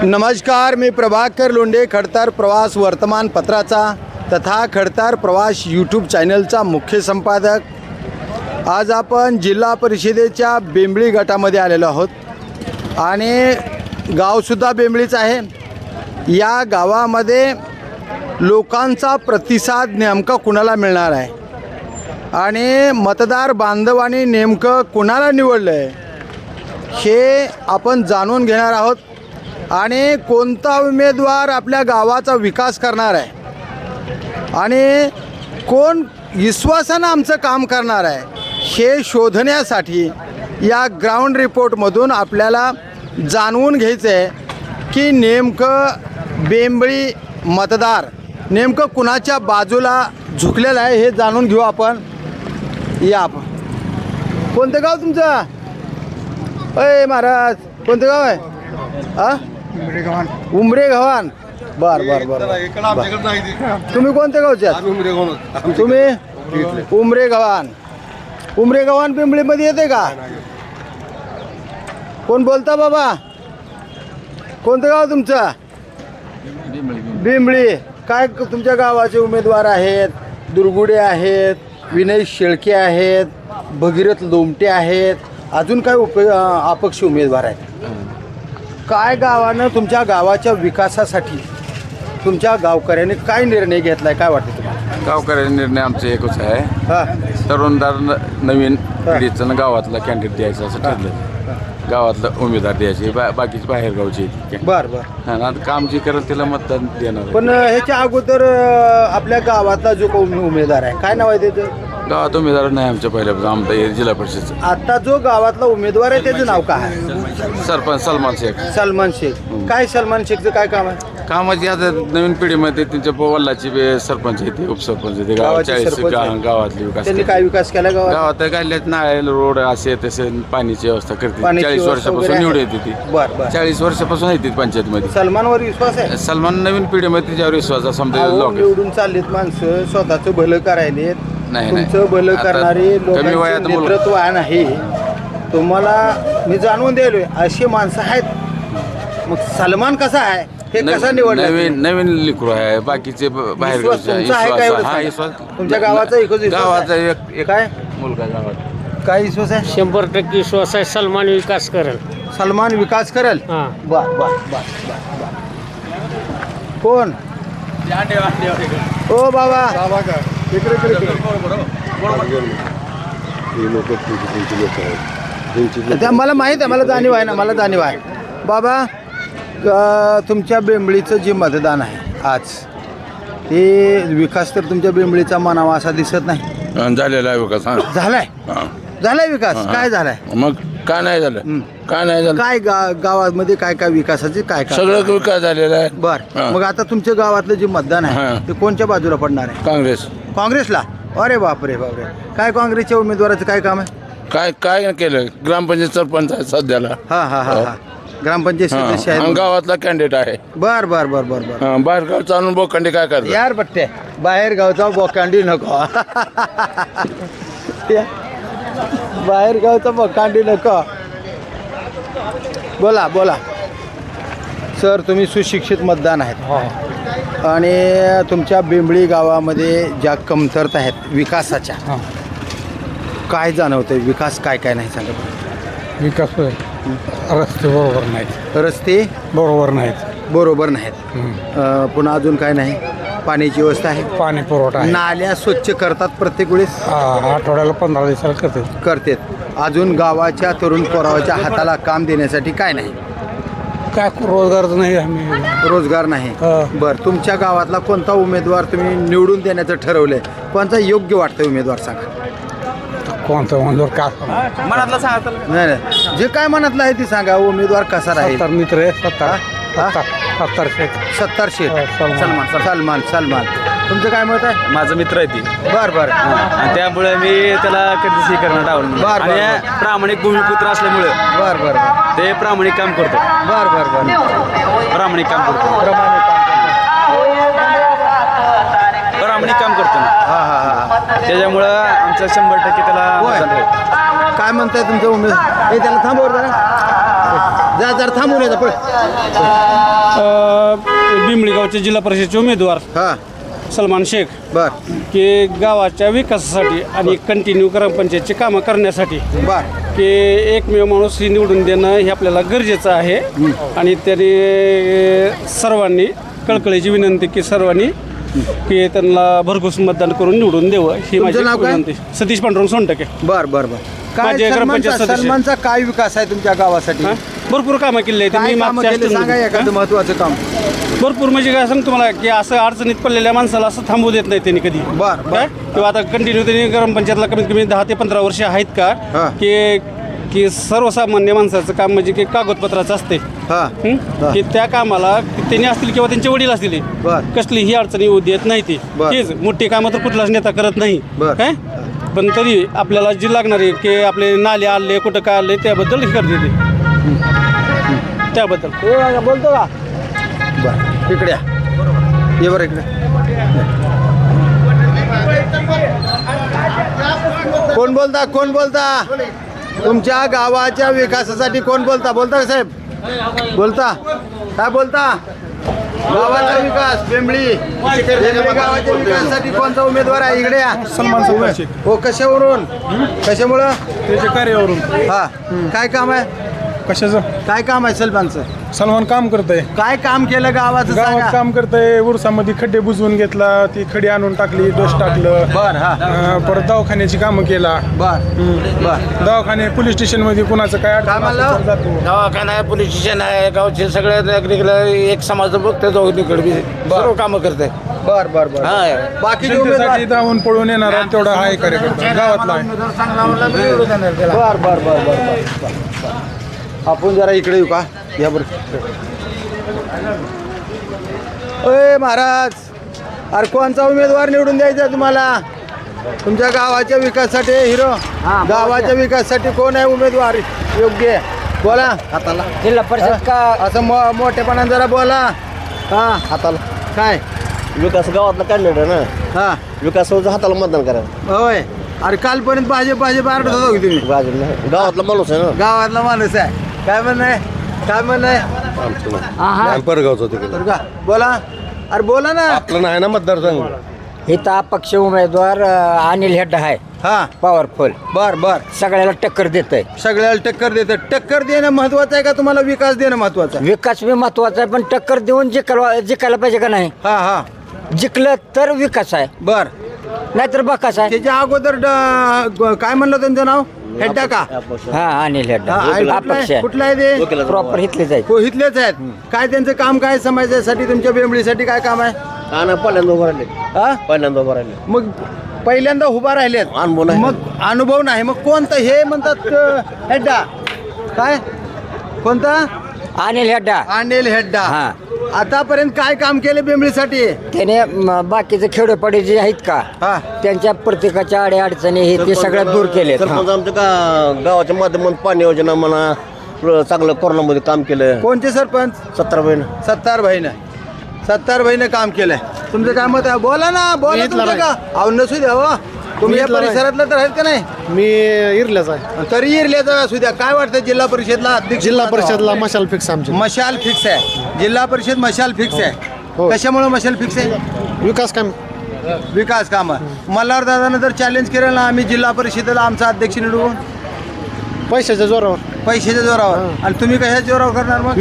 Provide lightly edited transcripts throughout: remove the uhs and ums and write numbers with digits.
नमस्कार, मी प्रभाकर लोंढे, खडतर प्रवास वर्तमानपत्राचा तथा खडतर प्रवास यूट्यूब चॅनलचा मुख्य संपादक। आज आपण जिल्हा परिषदेच्या बेंबळी गटामध्ये आलेलो आहोत आणि गावसुद्धा बेंबळीच आहे। या गावामध्ये लोकांचा प्रतिसाद नेमका कुणाला मिळणार आहे आणि मतदार बांधवांनी नेमकं कुणाला निवडलं आहे हे आपण जाणून घेणार आहोत आणि कोणता उमेदवार आपल्या गावाचा विकास करणार आहे आणि कोण विश्वासानं आमचं काम करणार आहे हे शोधण्यासाठी या ग्राउंड रिपोर्टमधून आपल्याला जाणून घ्यायचं आहे की नेमकं बेंबळी मतदार नेमकं कुणाच्या बाजूला झुकलेलं आहे हे जाणून घेऊ आपण। या आपण कोणतं गाव तुमचं? अय महाराज, कोणतं गाव आहे? हां, उमरे गव्हाण। बर बर बर, तुम्ही कोणत्या गावचे आहात? तुम्ही उमरे गव्हाण। उमरे गव्हाण पिंपळीमध्ये येते का? कोण बोलता बाबा? कोणतं गाव तुमचं? बिंबळी। काय तुमच्या गावाचे उमेदवार आहेत? दुर्गुडे आहेत, विनय शेळके आहेत, भगीरथ लोमटे आहेत, अजून काय अपक्ष उमेदवार आहेत? काय गावानं तुमच्या गावाच्या विकासासाठी तुमच्या गावकऱ्यांनी काय निर्णय घेतलाय, काय वाटतं तुम्हाला? गावकऱ्यांचा निर्णय आमचा एकच आहे, हां, तरुणदार नवीन पिढीचं गावातला कॅन्डिडेट द्यायचं असं ठरलं। गावातलं उमेदवार द्यायचे, बाकीचे बाहेर गावचे। बरं बरं, आता काम जे करेल त्याला मतदान देणार। पण ह्याच्या अगोदर आपल्या गावातला जो उमेदवार आहे, काय नाव आहे त्याचं? गावात उमेदवार नाही आमच्या पहिल्यापासून, आमचा जिल्हा परिषदचं। आता जो गावातला उमेदवार आहे त्याचं नाव काय आहे? सरपंच सलमान शेख। सलमान शेख। काय सलमान शेखचं काय काम आहे? कामाची आता नवीन पिढीमध्ये त्यांच्या वडिलाची सरपंच आहे, ते उपसरपंच आहे, गावाचे 40 सरपंच आहे. गावातली विकास त्यांनी काय विकास केला गावात? गावात काढल्यात नाळे रोड असे तसे पाण्याची व्यवस्था करते। पाण्याची 40 व्यवस्था वर्षापासून वगैरे निवड आहे? येते ती। बरं बरं, 40 वर्षापासून येते पंचायतमध्ये। सलमानवर विश्वास आहे? सलमान नवीन पिढीमध्ये त्याच्यावर विश्वास आहे, समजा अहो, लोक निवडून चाललेत माणसं, स्वतःचं भलं करायलेत, नाही. तुमचं भलं आता करणारे कमी लोकांचं वयात मुलं- नेतृत्व आहे। तुम्हाला मी जाणून द्यायलोय अशी माणसं आहेत, मग सलमान कसा आहे हे कसा निवडला? नवीन लिकरू आहे, बाकीचे बाहेर विश्वास तुमचा आहे का एवढं सांगा? तुमच्या गावाचा एकच विश्वास गावाचा आहे? एक काय मुलगा गावात। काय विश्वास आहे? 100% विश्वास आहे, सलमान विकास करेल। सलमान विकास करेल? हां, बर बर बर बर। कोण? ओ बाबा, इकडे इकडे इकडे. त्या मला माहीत आहे, मला जाणीव आहे ना, मला जाणीव आहे बाबा। तुमच्या बेंबळीचं जे मतदान आहे आज, ते विकास तर तुमच्या बेंबळीचा म्हणावा असा दिसत नाही। झालेला आहे विकास। झालाय? झालाय विकास? काय झालाय? मग काय नाही झालं, काय नाही झालं, काय गावामध्ये काय काय विकासाचे काय काय? सगळं विकास झालेला आहे। बर, मग आता तुमच्या गावातलं जे मतदान आहे हां. ते कोणत्या बाजूला पडणार आहे? काँग्रेस। काँग्रेसला? अरे बापरे बापरे, काय काँग्रेसच्या उमेदवाराचं काय काम आहे? काय केलं? ग्रामपंचायत सरपंच आहे सध्याला। हा हा हा हा, ग्रामपंचायत सदस्य आणि आहे? गावातला कॅन्डिडेट आहे। बर बर बर बर बर। बाहेर गाव चालून बोखंडी काय करतात? यार बट्टे, बाहेर गावचा बोकांडी नको बाहेर गावचा बोकांडी नको। बोला बोला सर, तुम्ही सुशिक्षित मतदान आहेत आणि तुमच्या बेंबळी गावामध्ये ज्या कमतरता आहेत विकासाच्या, काय जाणवतंय? विकास काय काय नाही सांगा बरं. विकास रस्ते बरोबर नाहीत, रस्ते बरोबर नाहीत, बरोबर नाहीत, पुन्हा अजून काय नाही? पाण्याची व्यवस्था आहे? पाणी पुरवठा आहे. नाल्या स्वच्छ करतात प्रत्येक वेळेस? आठवड्याला 15 दिवसाला करते. करतात। अजून गावाच्या तरुण पोराच्या हाताला काम देण्यासाठी काय नाही? काय रोजगारच नाही, आम्ही रोजगार नाही? हां. बरं, तुमच्या गावातला कोणता उमेदवार तुम्ही निवडून देण्याचं ठरवलंय? कोणता योग्य वाटतं उमेदवार सांगा? कोणतं म्हणलं का मनातला सांगा. नाही नाही, जे काय मनातलं आहे ती सांगा. उमेदवार कसा राहील? 70 मित्र आहे, 70 शेख. 70 शेख. सलमान. सलमान सलमान तुमचं काय मत आहे? माझा मित्र आहे ती, बरं बरं. आणि त्यामुळे मी त्याला कधीच हे करण्यात आवडलं बर, बर, आणि बर. प्रामाणिक भूमिपुत्र असल्यामुळे बरं बरं बरं ते प्रामाणिक काम करतो, बरं बरं बरं. प्रामाणिक काम करतो, प्रामाणिक काम करतो ना. हां हां हां. त्याच्यामुळं आमचं 100% त्याला होय. मतदान राहील. काय म्हणताय तुमचं उमेद? हे त्याला थांबवर जरा जरा थांबून येतं बिंबळी गावचे जिल्हा परिषदेचे उमेदवार हां सलमान शेख बर की गावाच्या विकासासाठी आणि कंटिन्यू ग्रामपंचायतची कामं करण्यासाठी बर की एकमेव माणूस ही निवडून देणं हे आपल्याला गरजेचं आहे आणि त्याने सर्वांनी कळकळीची विनंती की सर्वांनी की त्यांना भरघोस मतदान करून निवडून द्यावं ही माझी तुमचं नाव काय? विनंती. सतीश पांडुरंग सोनटके. बर बर बर काय माझे ग्रामपंचायत सदस्य. सलमानचा काय विकास आहे तुमच्या गावासाठी हां? भरपूर कामं केली आहेत काय मी कामं मागच्या केले सांगा एखादं हां? महत्वाचं काम भरपूर म्हणजे काय सांग तुम्हाला की असं अडचणीत पडलेल्या माणसाला असं थांबवू देत नाही त्यांनी कधी बर, बर. काय किंवा आता कंटिन्यू त्यांनी ग्रामपंचायतला कमीत कमी 10 ते 15 वर्ष आहेत हां. का की सर्वसामान्य माणसाचं काम म्हणजे की कागदपत्राचं असते हां की त्या कामाला त्यांनी असतील किंवा त्यांचे वडील असतील बर. कसलीही अडचणी येऊ देत नाही ती बर. तीच मोठी कामं तर कुठलाच नेता करत नाही बर. काय पण तरी आपल्याला जी लागणारी की आपले नाले आले कुठं काय आले त्याबद्दल हे करते ते त्याबद्दल बोलतो का बर इकडे या. ये बरं इकडे कोण बोलता तुमच्या गावाच्या विकासासाठी कोण बोलता का साहेब बोलता काय बोलता गावाचा विकास बेंबळी गावाच्या विकासासाठी कोणता उमेदवार आहे इकडे या सलमान शेख. हो कशावरून कशामुळं त्याच्या कार्यावरून हा काय काम आहे कशाचं काय काम आहे सलमानचं सलमान काम करतंय काय काम केलं गावाचं गावात सांगा. काम करतंय उरसामध्ये खड्डे बुजवून घेतला ती खडी आणून टाकली डोस टाकलं बर हा परत दवाखान्याची कामं केला बर बर दवाखाने पोलीस स्टेशन मध्ये कुणाचं काय काय अडचण म्हणलं? असेल तर जातो. दवाखाना आहे पोलीस स्टेशन आहे गावचे सगळे नागरिकला एक समाज बघते दोघीकडे सर्व कामं करते बर बर बर हा बाकीचे उमेदवार जनतेसाठी धावून पळून येणार आहे तेवढा हाय कार्यकर्ता गावातला आहे बर बर बर बर बर आपण जरा इकडे येऊ का या बरं अय महाराज अरे कोणचा उमेदवार निवडून द्यायचा तुम्हाला तुमच्या गावाच्या विकासासाठी हिरो गावाच्या विकासासाठी कोण आहे उमेदवार योग्य बोला हाताला जिल्हा परिषद का असं मोठेपणाने जरा बोला हा हाताला काय विकास गावातला कॅन्डिडेट ना हा विकास हाताला मतदान करा होय अरे कालपर्यंत भाजप आरडत होता की तुम्ही गावातला माणूस आहे ना गावातला माणूस आहे काय म्हणणं आहे परगावचा तिकडे बरं का बोला अरे बोला ना आपलं नाही ना मतदारसंघ इथं अपक्ष उमेदवार अनिल हेड्डा आहे हा पॉवरफुल बर बर सगळ्याला टक्कर देत आहे. सगळ्याला टक्कर देतं टक्कर देणं महत्वाचं आहे का तुम्हाला विकास देणं महत्वाचं आहे विकास बी महत्वाचा आहे पण टक्कर देऊन जिकायला पाहिजे का नाही. हा हा जिंकलं तर विकास आहे बर नाहीतर बकास आहे. त्याच्या अगोदर काय म्हणलं त्यांचं नाव हेड्डा का हा अनिल हेड्डा हा, आणि अपक्ष कुठलं आहे ते प्रॉपर इथलेच आहे. हो इथलेच आहेत काय त्यांचं काम काय समाजासाठी तुमच्या बेंबळीसाठी काय काम आहे हा ना पहिल्यांदा उभं राहिले हा पहिल्यांदा उभं राहिले मग पहिल्यांदा उभा राहिलेत अनुभव नाही. मग अनुभव नाही मग कोणतं हे म्हणतात हेड्डा काय कोणता अनिल हेड्डा अनिल हेड्डा हा. आतापर्यंत काय काम केले बेंबळीसाठी त्याने बाकीचे खेडोपाडी जे आहेत का हा त्यांच्या प्रत्येकाच्या अडचणी हे ते सगळ्यात दूर केले. सरपंच आमच्या गावाच्या माध्यमातून पाणी योजना म्हणा चांगलं कोरोनामध्ये काम केलं कोणते सरपंच 17 बहीण सत्तार भाईनं काम केलंय तुमचं काय मत आहे बोला ना बोला तुमचं का अहो नसू द्या हो तुम्ही या परिसरातलं तर आहेत का नाही मी इरल्याच आहे तरी इरल्याचं असू द्या काय वाटतं जिल्हा परिषदला अध्यक्ष जिल्हा परिषदला मशाल फिक्स आमची मशाल फिक्स आहे जिल्हा परिषद मशाल फिक्स आहे हो. कशामुळे मशाल फिक्स आहे विकास काम विकास कामं मल्हार दादानं जर चॅलेंज केलं ना आम्ही जिल्हा परिषदेला आमचा अध्यक्ष निवडू पैशाच्या जोरावर पैशाच्या जोरावर आणि तुम्ही कशाच्या जोरावर करणार मग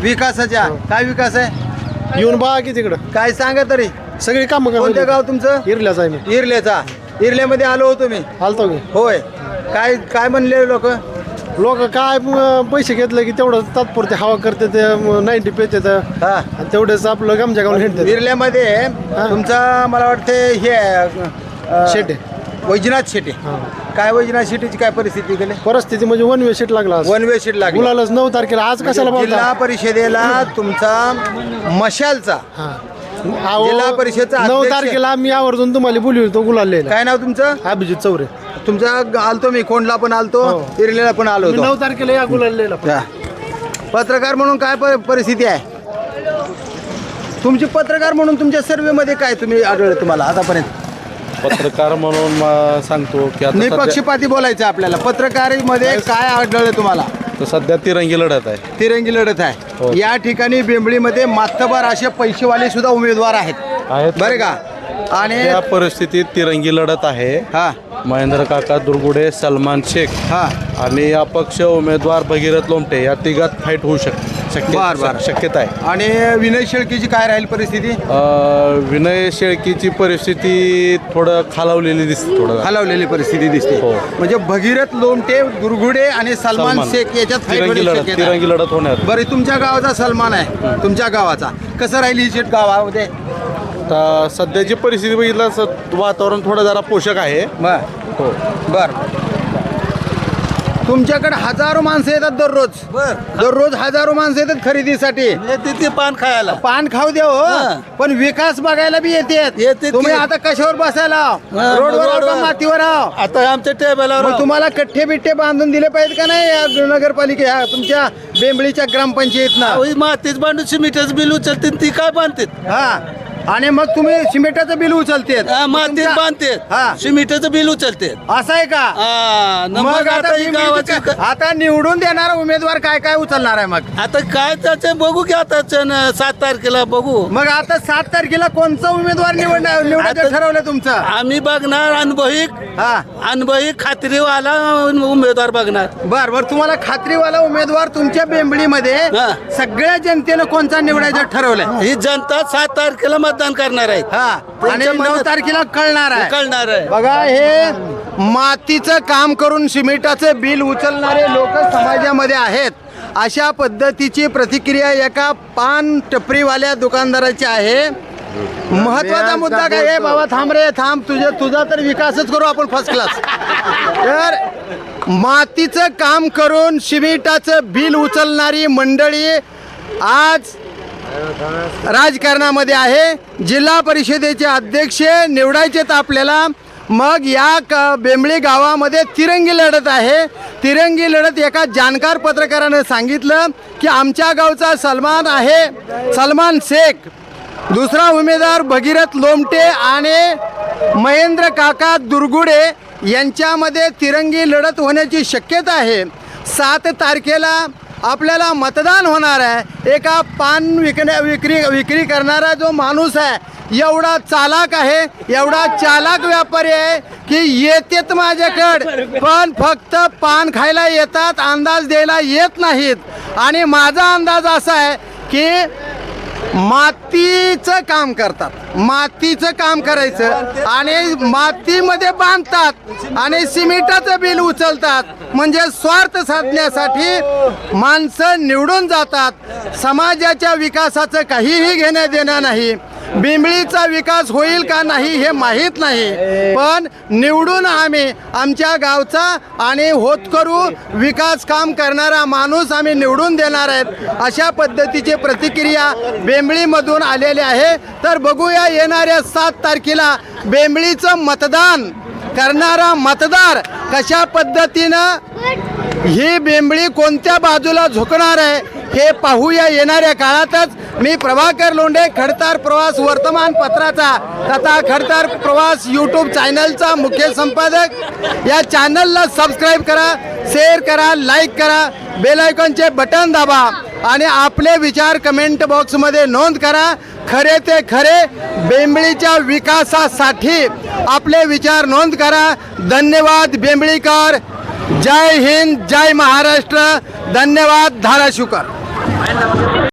विकासाच्या काय विकास आहे येऊन बघा की तिकडं काय सांगा तरी सगळी कामं कोणतं गाव तुमचं इरल्याच आहे मी इरल्याचा इरल्यामध्ये आलो होतो मी आलतो की होय काय काय म्हणले लोक लोक काय पैसे घेतले की तेवढं तात्पुरते हवा करते ते 90 पेचे हा तेवढंच आपलं गमजा गावून हिंडते इरल्यामध्ये तुमचा मला वाटते हे शेटे वैजनाथ शेटे काय वैजनाथ शेटेची काय परिस्थिती गेली परिस्थिती म्हणजे वन वे सीट लागला वन वे शीट लागली गुलालच 9 तारखेला आज कशाला बोलता जिल्हा परिषदेला तुमचा मशालचा जिल्हा परिषदचा 9 अध्यक्ष. तारखेला मी आवर्जून तुम्हाला बोलवतो गुलाल काय नाव तुमचं अभिजित चौरे तुमचा आलतो मी कोंडला पण आलतो हो. इरलेला पण आलो होतो 9 तारखेला या गुलाल हा. पत्रकार म्हणून काय परिस्थिती आहे तुमची पत्रकार म्हणून तुमच्या सर्वेमध्ये काय तुम्ही आढळलं तुम्हाला आतापर्यंत पत्रकार म्हणून सांगतो की आता निपक्षपाती बोलायचं आपल्याला पत्रकारीमध्ये काय आढळलं तुम्हाला तर सध्या तिरंगी लढत आहे. तिरंगी लढत आहे. या ठिकाणी बेंबळीमध्ये मातबर असे पैसेवाले सुद्धा उमेदवार आहेत बरे का. आणि या परिस्थितीत तिरंगी लढत आहे. हा महेंद्र काका दुर्गुडे, सलमान शेख हा आणि अपक्ष उमेदवार भगीरथ लोमटे या तिघात फाईट होऊ बर. शक्यता आहे. आणि विनय शेळकेची काय राहील परिस्थिती. विनय शेळकीची परिस्थिती थोडं खालावलेली दिसते. हलवलेली परिस्थिती दिसते. हो. म्हणजे भगीरथ लोमटे, दुर्गुडे आणि सलमान शेख याच्यात fight तिरंगी होण्याची लढत शक्यता आहे. तिरंगी लढत होणार. बरं तुमच्या गावाचा सलमान आहे. तुमच्या गावाचा कसं राहील ही सीट गावामध्ये. आता सध्याची परिस्थिती बघितलं वातावरण थोडं जरा पोषक आहे. बर तुमच्याकडे हजारो माणसं येतात दररोज हजारो माणसं येतात खरेदीसाठी. तिथे पान खायला पान खाऊ द्या हो, पण विकास बघायला बी येते. तुम्ही आता कशावर बसायला रोडवर आहो का मातीवर आहो. आता आमच्या टेबलावर मग तुम्हाला कट्टे बिट्टे बांधून दिले पाहिजेत का नाही या नगरपालिके ह्या तुमच्या बेंबळीच्या ग्रामपंचायतनं. मातीच बांधून सिमेंटच बिल उचलते ती काय बांधते. हा आणि मग तुम्ही सिमेंटाचं बिल उचलतेत. मातीत बांधते हा. सिमेंटचं बिल उचलते. असं आहे का. मग आता ही गावाची आता निवडून देणारा उमेदवार काय काय उचलणार आहे मग. आता काय त्याचं बघू की आता 7 तारखेला बघू. मग आता 7 तारखेला कोणचा उमेदवार निवडायचं ठरवलं तुमचं. आम्ही बघणार अनुभवी खात्रीवाला उमेदवार बघणार. बर तुम्हाला खात्रीवाला उमेदवार तुमच्या बेंबळीमध्ये सगळ्या जनतेनं कोणता निवडायचं ठरवलंय. ही जनता 7 तारखेला मतदान करणार आहे. आणि 9 तारखेला कळणार आहे. बघा बघा हे मातीचं काम करून सिमेंटाचं बिल उचलणारे लोक समाजामध्ये आहेत. अशा पद्धतीची प्रतिक्रिया एका पान टपरीवाल्या दुकानदाराची आहे. महत्वाचा मुद्दा काय आहे बाबा. थांब रे थांब, तुझा तर विकासच करू आपण फर्स्ट क्लास. तर मातीचं काम करून सिमेंटाचं बिल उचलणारी मंडळी आज राजकारणामध्ये आहे. जिल्हा परिषदेचे अध्यक्ष निवडायचेत आपल्याला. मग या बेंबळी गावामध्ये तिरंगी लढत आहे. तिरंगी लढत एका जाणकार पत्रकारानं सांगितलं की आमच्या गावचा सलमान शेख, दुसरा उमेदवार भगीरथ लोमटे आणि महेंद्र काका दुर्गुडे यांच्यामध्ये तिरंगी लढत होण्याची शक्यता आहे. 7 तारखेला आपल्याला मतदान होणार आहे. एका पान विक्री करणारा जो माणूस आहे एवढा चालाक आहे, एवढा चालाक व्यापारी आहे की येतात माझ्याकडे पण फक्त पान खायला येतात, अंदाज द्यायला येत नाहीत. आणि माझा अंदाज असा आहे की मातीचं काम करतात, मातीचं काम करायचं आणि मातीमध्ये बांधतात आणि सिमेंटाचं बिल उचलतात. म्हणजे स्वार्थ साधण्यासाठी माणसं निवडून जातात. समाजाच्या विकासाचं काहीही घेणं देणं नाही. बेंबळीचा विकास होईल का नाही हे माहीत नाही, पण निवडून आम्ही आमच्या गावचा आणि होतकरू विकास काम करणारा माणूस आम्ही निवडून देणार आहेत. अशा पद्धतीची प्रतिक्रिया बेंबळीमधून आलेली आहे. तर बघूया येणाऱ्या 7 तारखेला बेंबळीचं मतदान करणारा मतदार कशा पद्धतीनं ही बेंबळी कोणत्या बाजूला झुकणार आहे हे पाहूया येणाऱ्या काळातच. मी प्रभाकर लोंढे, खडतार प्रवास वर्तमानपत्राचा तथा खडतार प्रवास यूट्यूब चॅनलचा मुख्य संपादक. या चॅनलला सबस्क्राईब करा, शेअर करा, लाईक करा, बेल आयकॉनचे बटन दाबा आणि आपले विचार कमेंट बॉक्समध्ये नोंद करा. खरे ते खरे बेंबळीच्या विकासासाठी आपले विचार नोंद करा. धन्यवाद बेंबळीकर. जय हिंद, जय महाराष्ट्र. धन्यवाद धाराशिवकर.